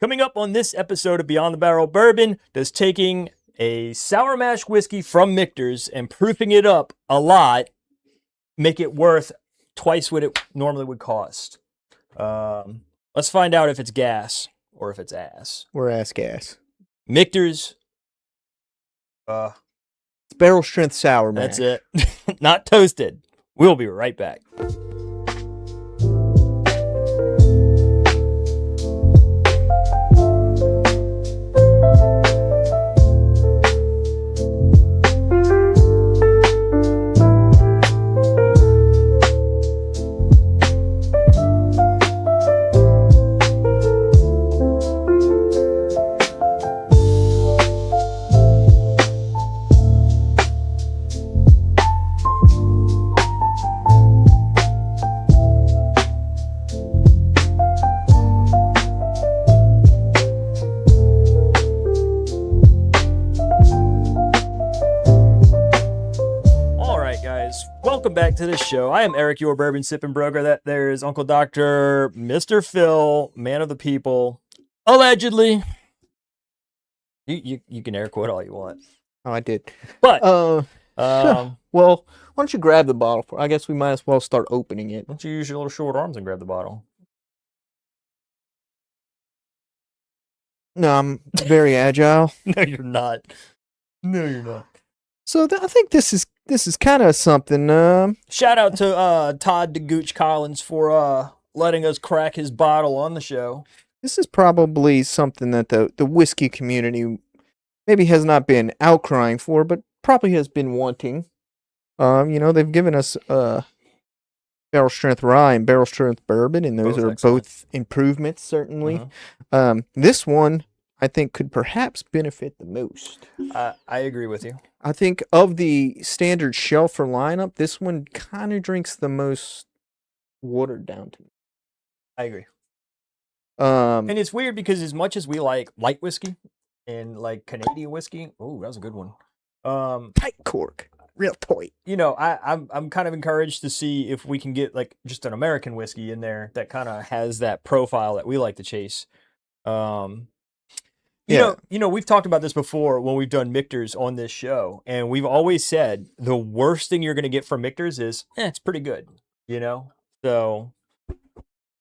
Coming up on this episode of Beyond the Barrel Bourbon, does taking a sour mash whiskey from Michters and proofing it up a lot make it worth twice what it normally would cost? Let's find out if it's gas or if it's ass. Or ass gas. Michters. It's barrel strength sour mash. That's it. Not toasted. We'll be right back. Welcome back to the show. I am Eric, your bourbon sipping broker. That there is Uncle Dr. Mr. Phil, man of the people, allegedly. You can air quote all you want. Oh, I did. But well, why don't you grab the bottle? I guess we might as well start opening it. Why don't you use your little short arms and grab the bottle? No, I'm very agile. No, you're not. No, you're not. So I think this is kind of something. Shout out to Todd DeGooch Collins for letting us crack his bottle on the show. This is probably something that the whiskey community maybe has not been outcrying for, but probably has been wanting. They've given us barrel strength rye and barrel strength bourbon, and those are both improvements, certainly. This one, I think, could perhaps benefit the most. I agree with you. I think of the standard shelfer lineup, this one kind of drinks the most watered down to me. I agree. And it's weird because as much as we like light whiskey and like Canadian whiskey, oh, that was a good one. Tight cork, real tight. I'm kind of encouraged to see if we can get like just an American whiskey in there that kind of has that profile that we like to chase. We've talked about this before when we've done Michters on this show, and we've always said the worst thing you're going to get from Michters is, it's pretty good, So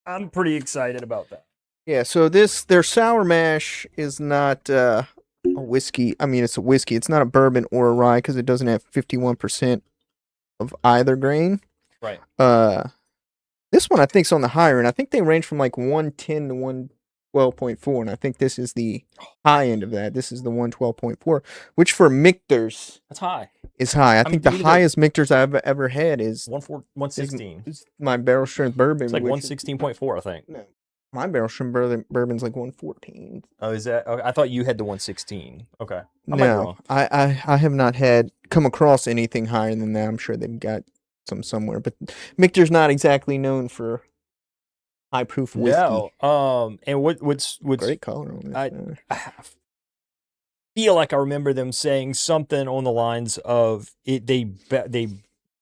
I'm pretty excited about that. Yeah, so their sour mash is not a whiskey. I mean, it's a whiskey. It's not a bourbon or a rye because it doesn't have 51% of either grain. Right. This one I think is on the higher end. I think they range from like 110 to 112.4, and I think this is the high end of that. This is the 112.4, which for Michters, that's high. Is high. I think the highest Michters I've ever had is 116. Is my barrel strength bourbon. It's like 116.4, I think. No, my barrel strength bourbon's like 114. Oh, is that? Okay, I thought you had the 116. Okay. No, I have not come across anything higher than that. I'm sure they've got some somewhere, but Michter's not exactly known for high proof whiskey. No. And what's great color on it? I feel like I remember them saying something on the lines of it. They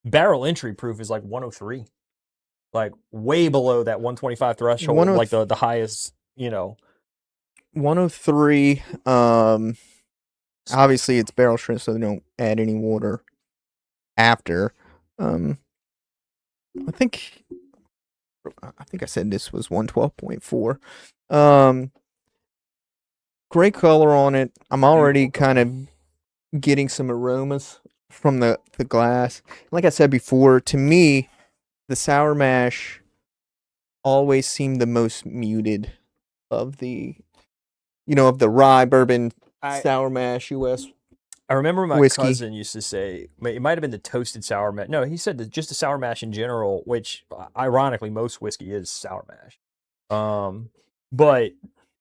barrel entry proof is like 103, like way below that 125 threshold, like the highest. 103. Obviously it's barrel strength, so they don't add any water after. I think I said this was 112.4. Great color on it. I'm already kind of getting some aromas from the glass. Like I said before, to me, the sour mash always seemed the most muted of the rye, bourbon, sour mash, U.S. I remember my whiskey. Cousin used to say, it might have been the toasted sour mash. No, he said that just the sour mash in general, which ironically most whiskey is sour mash. But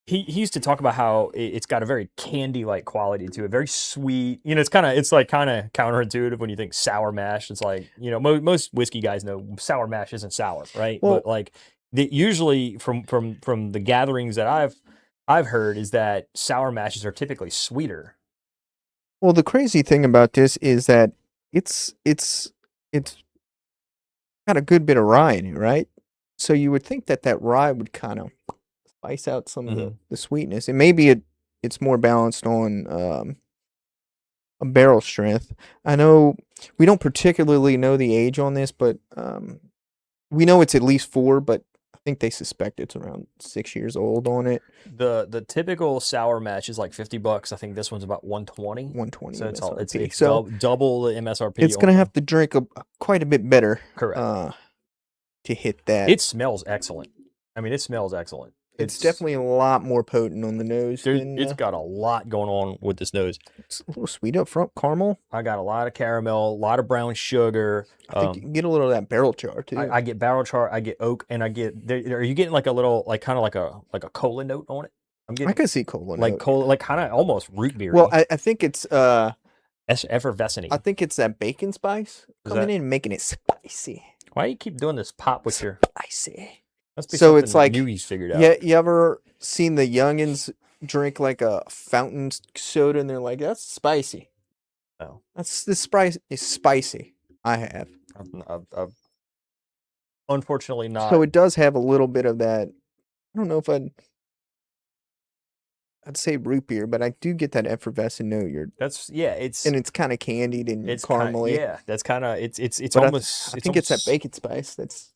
he used to talk about how it's got a very candy-like quality to it, very sweet. It's kind of counterintuitive when you think sour mash. It's like, most whiskey guys know sour mash isn't sour, right? Well, but like usually from the gatherings that I've heard is that sour mashes are typically sweeter. Well, the crazy thing about this is that it's got a good bit of rye in it, right? So you would think that rye would kind of spice out some of Mhm. the sweetness. And maybe it's more balanced on a barrel strength. I know we don't particularly know the age on this, but we know it's at least 4, but I think they suspect it's around 6 years old on it. The typical sour mash is like $50. I think this one's about 120. 120 So it's MSRP. it's So double the MSRP. it's gonna have to drink quite a bit better Correct. to hit that. It smells excellent. I mean, it smells excellent. It's definitely a lot more potent on the nose than It's got a lot going on with this nose. it's a little sweet up front, caramel. I got a lot of caramel, a lot of brown sugar. I think you can get a little of that barrel char too. I get barrel char, I get oak, and I get. Are you getting like a little, like kind of like a cola note on it? I'm I getting can see cola like note. cola, like kind of almost root beer. Well, I think it's effervescent. I think it's that bacon spice coming in and making it spicy. Why do you keep doing this pop with your? Spicy. Must be So something it's like new he's figured out. Yeah, you ever seen the youngins drink like a fountain soda and they're like, that's spicy. Oh, This spice is spicy. I have. I've unfortunately not. So it does have a little bit of that. I don't know if I'd say root beer, but I do get that effervescent note. It's and it's kind of candied and it's caramely. that's kind of it's But almost. I think it's that bacon spice that's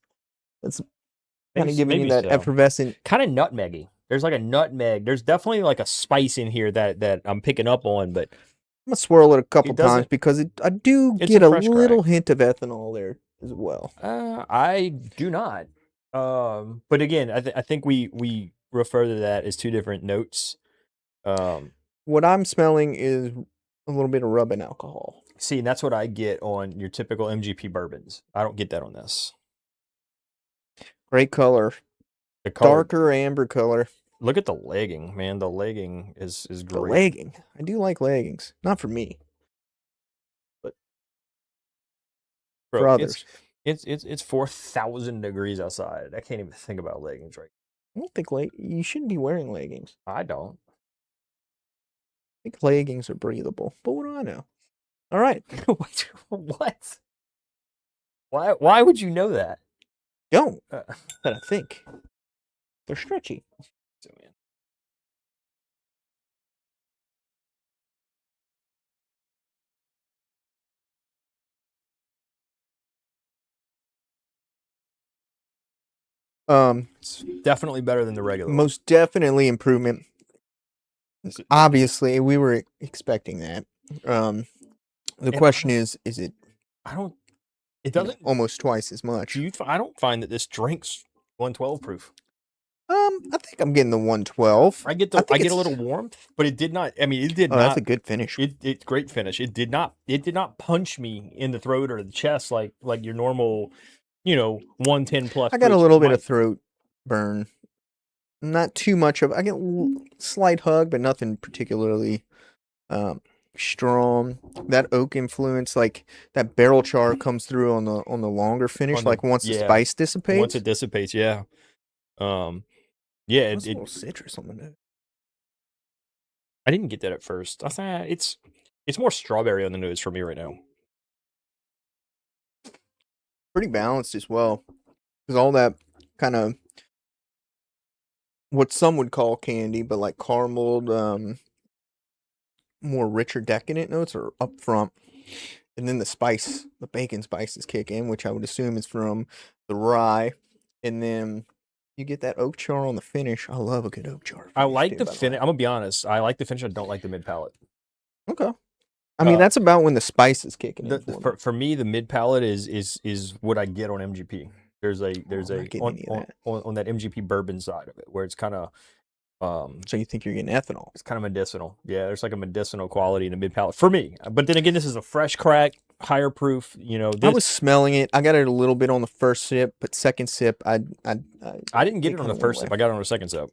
kind of giving maybe you that so. effervescent. Kind of nutmeggy. There's like a nutmeg. There's definitely like a spice in here that I'm picking up on, but I'm gonna swirl it a couple times doesn't- because I do it's get a a fresh little crack. hint of ethanol there as well. I do not. But again, I think we refer to that as two different notes. What I'm smelling is a little bit of rubbing alcohol. See, and that's what I get on your typical MGP bourbons. I don't get that on this. Great color. The color, Darker amber color. look at the legging, man. The legging is The great. legging. I do like leggings. Not for me, but Bro, for others. It's 4,000 degrees outside. I can't even think about leggings right. I don't think you shouldn't be wearing leggings. I don't. I think leggings are breathable, but what do I know? All right. What? Why would you know that? Don't. But I think they're stretchy. So, man. It's definitely better than the regular one. Most definitely improvement. Obviously, we were expecting that. The question is it? I don't. It doesn't. Almost twice as much. I don't find that this drinks 112 proof. I think I'm getting the 112. I get a little warmth, but it did not. I mean, it did not. That's a good finish. It's great finish. It did not punch me in the throat or the chest like your normal, 110 plus. I got a little bit of throat burn. Not too much of. I get a slight hug, but nothing particularly strong. That oak influence, like that barrel char, comes through on the longer finish. Once the spice dissipates. Once it dissipates, yeah. Yeah, a little citrus on the nose. I didn't get that at first. I thought it's more strawberry on the nose for me right now. Pretty balanced as well, because all that kind of what some would call candy, but like carameled, more richer, decadent notes are up front, and then the bacon spices kick in, which I would assume is from the rye, and then you get that oak char on the finish. I love a good oak char. I like the finish. I'm gonna be honest. I like the finish. I don't like the mid palate. Okay. I mean, that's about when the spice is kicking in. For me, the mid palate is what I get on MGP. There's a on that MGP bourbon side of it where it's kind of so you think you're getting ethanol? It's kind of medicinal. Yeah, there's like a medicinal quality in the mid palate for me. But then again, this is a fresh crack, higher proof. I was smelling it. I got it a little bit on the first sip, but second sip, I didn't get it on the first sip. I got it on the second sip.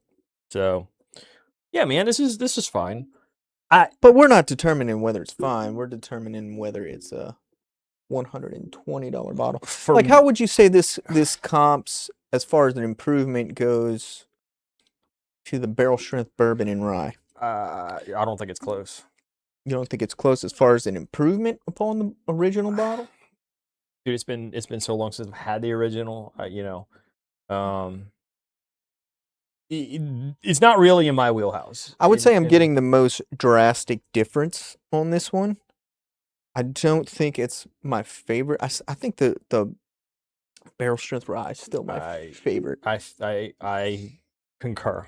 So, yeah, man, this is fine. But we're not determining whether it's fine. We're determining whether it's a $120 bottle. How would you say this comps as far as an improvement goes to the barrel strength bourbon and rye? I don't think it's close. You don't think it's close as far as an improvement upon the original bottle? Dude, it's been so long since I've had the original. it's not really in my wheelhouse. I would say I'm getting the most drastic difference on this one. I don't think it's my favorite. I think the barrel strength rye is still my favorite. I concur.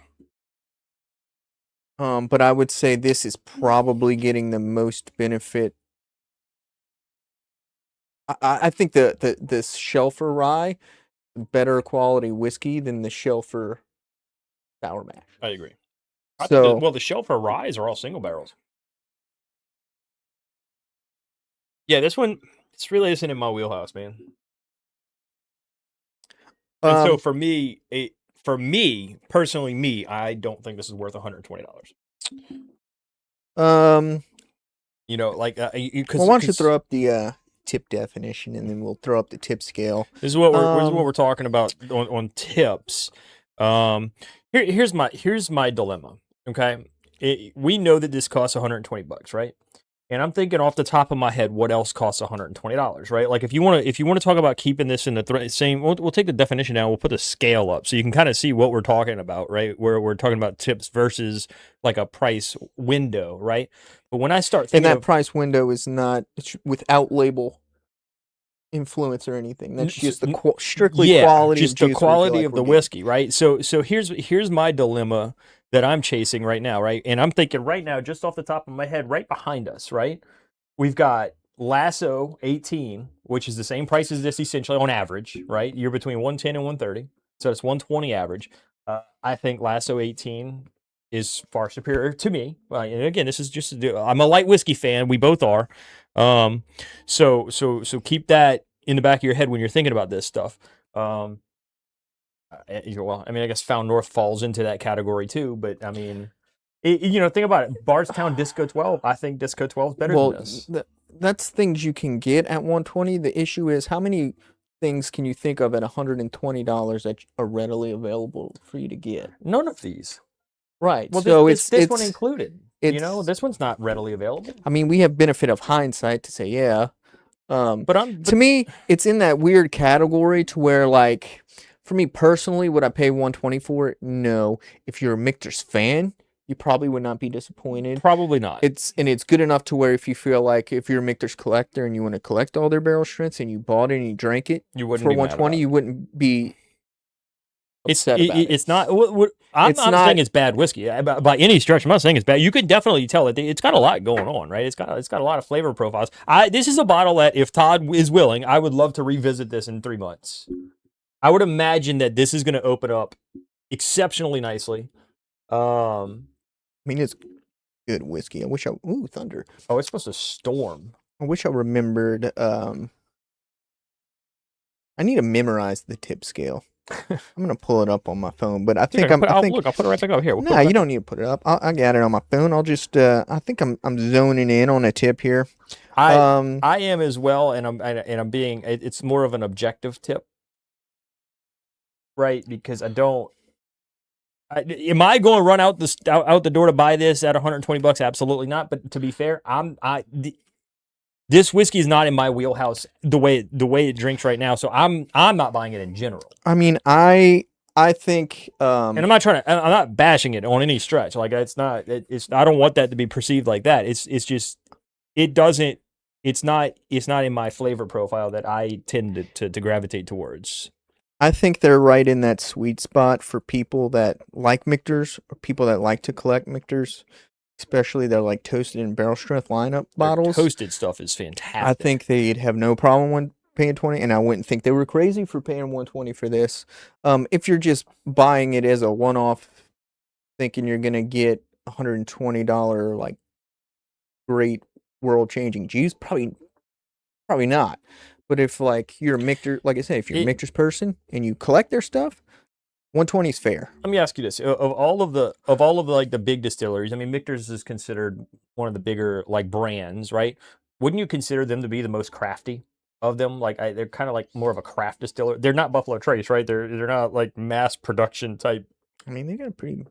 But I would say this is probably getting the most benefit. I think the Shelfer rye, better quality whiskey than the Shelfer sour mash. I agree. I think So the Shelfer ryes are all single barrels. Yeah, this one, this really isn't in my wheelhouse, man. And so for me, personally, I don't think this is worth $120. You know, like because well, why don't you throw up the tip definition, and then we'll throw up the tip scale. This is what we're talking about on tips. Here's my dilemma. Okay, we know that this costs $120, right? And I'm thinking off the top of my head, what else costs $120, right? Like if you want to talk about keeping this in the same, we'll take the definition down. We'll put the scale up so you can kind of see what we're talking about, right? Where we're talking about tips versus like a price window, right? But when I start thinking, and that price window is not without label influence or anything. That's just the strictly quality, just of juice the quality like of the whiskey, right? So here's my dilemma that I'm chasing right now, right? And I'm thinking right now, just off the top of my head, right behind us, right? We've got Lasso 18, which is the same price as this essentially on average, right? You're between 110 and 130, so it's 120 average. I think Lasso 18 is far superior to me. And again, this is just I'm a light whiskey fan. We both are. So keep that in the back of your head when you're thinking about this stuff. Well, I mean, I guess Found North falls into that category too, but I mean, think about it. Bardstown Disco 12. I think Disco 12 is better than this. That's things you can get at 120. The issue is how many things can you think of at $120 that are readily available for you to get? None of these. Right. Well, so this one included. This one's not readily available. I mean, we have benefit of hindsight to say, yeah. To me, it's in that weird category to where, like, for me personally, would I pay 120 for it? No. If you're a Michters fan, you probably would not be disappointed. Probably not. It's good enough to where if you feel like if you're a Michters collector and you want to collect all their barrel strengths and you bought it and you drank it for 120, you wouldn't be upset about it. It's not. I'm not saying it's bad whiskey by any stretch. I'm not saying it's bad. You can definitely tell that it's got a lot going on, right? It's got a lot of flavor profiles. This is a bottle that, if Todd is willing, I would love to revisit this in 3 months. I would imagine that this is going to open up exceptionally nicely. I mean, it's good whiskey. I wish thunder. Oh, it's supposed to storm. I wish I remembered. I need to memorize the tip scale. I'm gonna pull it up on my phone, but I think I'll put it right back up here. No, you don't need to put it up. I got it on my phone. I'll just. I think I'm zoning in on a tip here. I am as well, and I'm being. It's more of an objective tip, right? Because I don't. Am I going to run out the door to buy this at $120? Absolutely not. But to be fair, this whiskey is not in my wheelhouse the way it drinks right now. So I'm not buying it in general. I mean, I think, and I'm not bashing it on any stretch. Like I don't want that to be perceived like that. It's just it's not in my flavor profile that I tend to gravitate towards. I think they're right in that sweet spot for people that like Michters or people that like to collect Michters, especially their like toasted and barrel strength lineup bottles. Their toasted stuff is fantastic. I think they'd have no problem when paying 20, and I wouldn't think they were crazy for paying 120 for this. If you're just buying it as a one-off, thinking you're gonna get $120 like great world-changing juice, probably not. But if like you're a Michter, like I say, if you're a Michters person and you collect their stuff, 120 is fair. Let me ask you this: of all of the like the big distilleries, I mean, Michters is considered one of the bigger like brands, right? Wouldn't you consider them to be the most crafty of them? Like they're kind of like more of a craft distiller. They're not Buffalo Trace, right? They're not like mass production type. I mean, they got a pretty.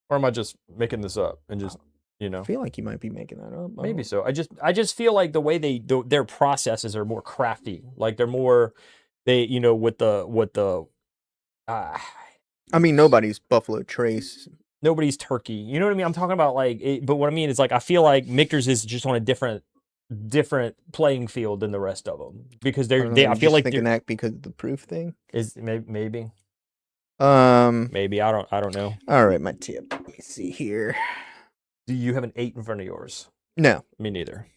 Or am I just making this up and just? I feel like you might be making that up. Maybe so. I just feel like the way their processes are more crafty. Like they're more, with the I mean, nobody's Buffalo Trace. Nobody's turkey. You know what I mean? I'm talking about but what I mean is like I feel like Michters is just on a different playing field than the rest of them because I don't know, they. I I'm feel just like thinking that because of the proof thing. is maybe Maybe. I don't know. All right, my tip. Let me see here. Do you have an 8 in front of yours? No. Me neither.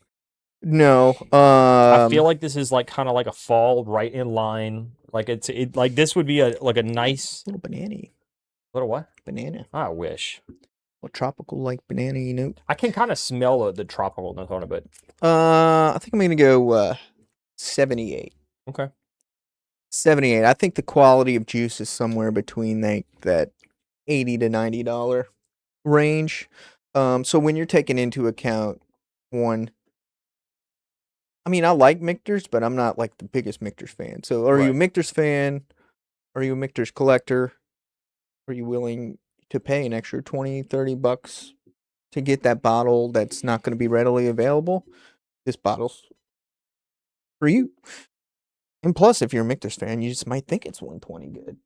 No. I feel like this is like kind of like a fall right in line. Like like this would be a nice little banana. little what? Banana. I wish. A tropical like banana, you know. I can kind of smell the tropicalness on it, but I think I'm gonna go 78. okay. 78. I think the quality of juice is somewhere between that $80 to $90 range. So when you're taking into account one, I mean, I like Michters, but I'm not like the biggest Michters fan. So are you a Right. Michters fan? Are you a Michters collector? Are you willing to pay an extra 20, 30 bucks to get that bottle that's not going to be readily available? This bottle's for you. And plus, if you're a Michters fan, you just might think it's 120 good.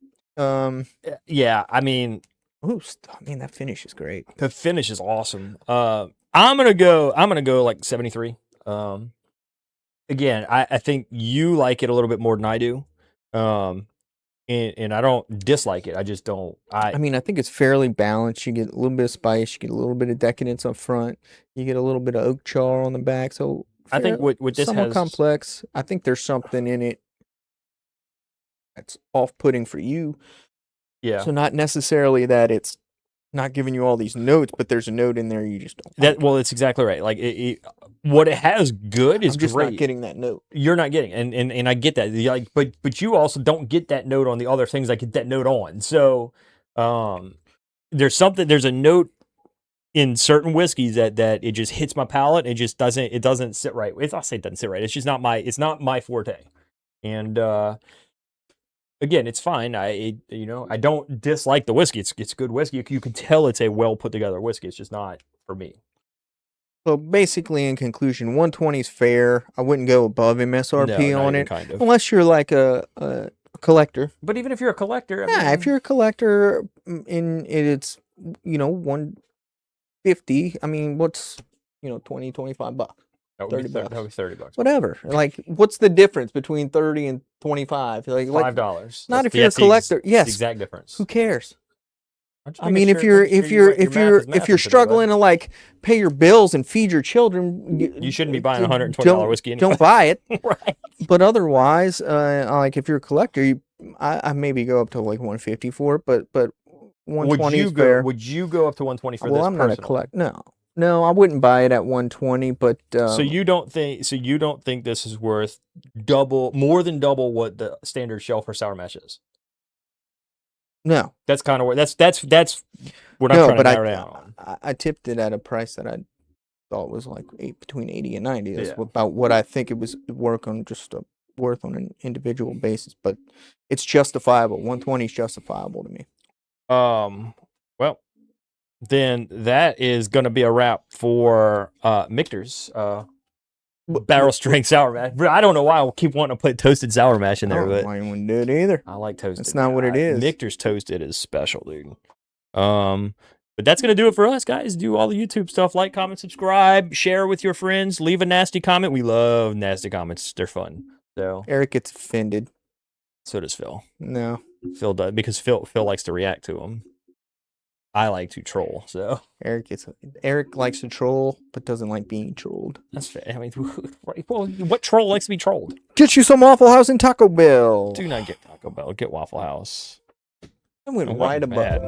Yeah, I mean, that finish is great. the finish is awesome. I'm gonna go like 73. Again, I think you like it a little bit more than I do. And I don't dislike it. I just don't. I mean, I think it's fairly balanced. You get a little bit of spice, you get a little bit of decadence up front, you get a little bit of oak char on the back. So I think what this somewhat has complex. I think there's something in it that's off-putting for you. Yeah. So not necessarily that it's not giving you all these notes, but there's a note in there you just don't like. Well, it's exactly right. Like what it has good is I'm just great. not getting that note. You're not getting, and I get that. Like, but you also don't get that note on the other things I get that note on. So, there's a note in certain whiskeys that it just hits my palate. It just doesn't sit right. I'll say it doesn't sit right. It's just not my forte. And again, it's fine. I don't dislike the whiskey. It's good whiskey. You can tell it's a well put together whiskey. It's just not for me. So basically, in conclusion, 120 is fair. I wouldn't go above MSRP No, on not even it, kind of. unless you're like a collector. But even if you're a collector, If you're a collector, and it's 150. I mean, what's 20, 25 bucks, that would be 30 bucks. That would be $30. Whatever. Like, what's the difference between 30 and 25? Like $5. Not if you're a collector. Yes. The exact difference. Who cares? I mean, mean, if you're struggling to like pay your bills and feed your children, you shouldn't be buying $120 whiskey anyway. Don't buy it. Right. But otherwise, like if you're a collector, I maybe go up to like 150 for it, but 120 is fair. Would you go up to 120 for this? Well, I'm not a collector. No, I wouldn't buy it at 120. But so you don't think this is worth more than double what the standard shelf for sour mash is? No, that's kind of where that's we're not trying to narrow down. I tipped it at a price that I thought was like between 80 and 90. That's about what I think it was worth on an individual basis, but it's justifiable. 120 is justifiable to me. Well, then that is going to be a wrap for Michters barrel strength sour mash. But I don't know why I keep wanting to put toasted sour mash in there. But I wouldn't do it either. I like toasted. That's not what it is. Michters toasted is special, dude. But that's going to do it for us, guys. Do all the YouTube stuff. Like, comment, subscribe, share with your friends. Leave a nasty comment. We love nasty comments. They're fun. So Eric gets offended. So does Phil. No. Phil does, because Phil likes to react to them. I like to troll, so Eric likes to troll, but doesn't like being trolled. That's fair. I mean, well, what troll likes to be trolled? Get you some Waffle House and Taco Bell. Do not get Taco Bell. Get Waffle House. I went right above.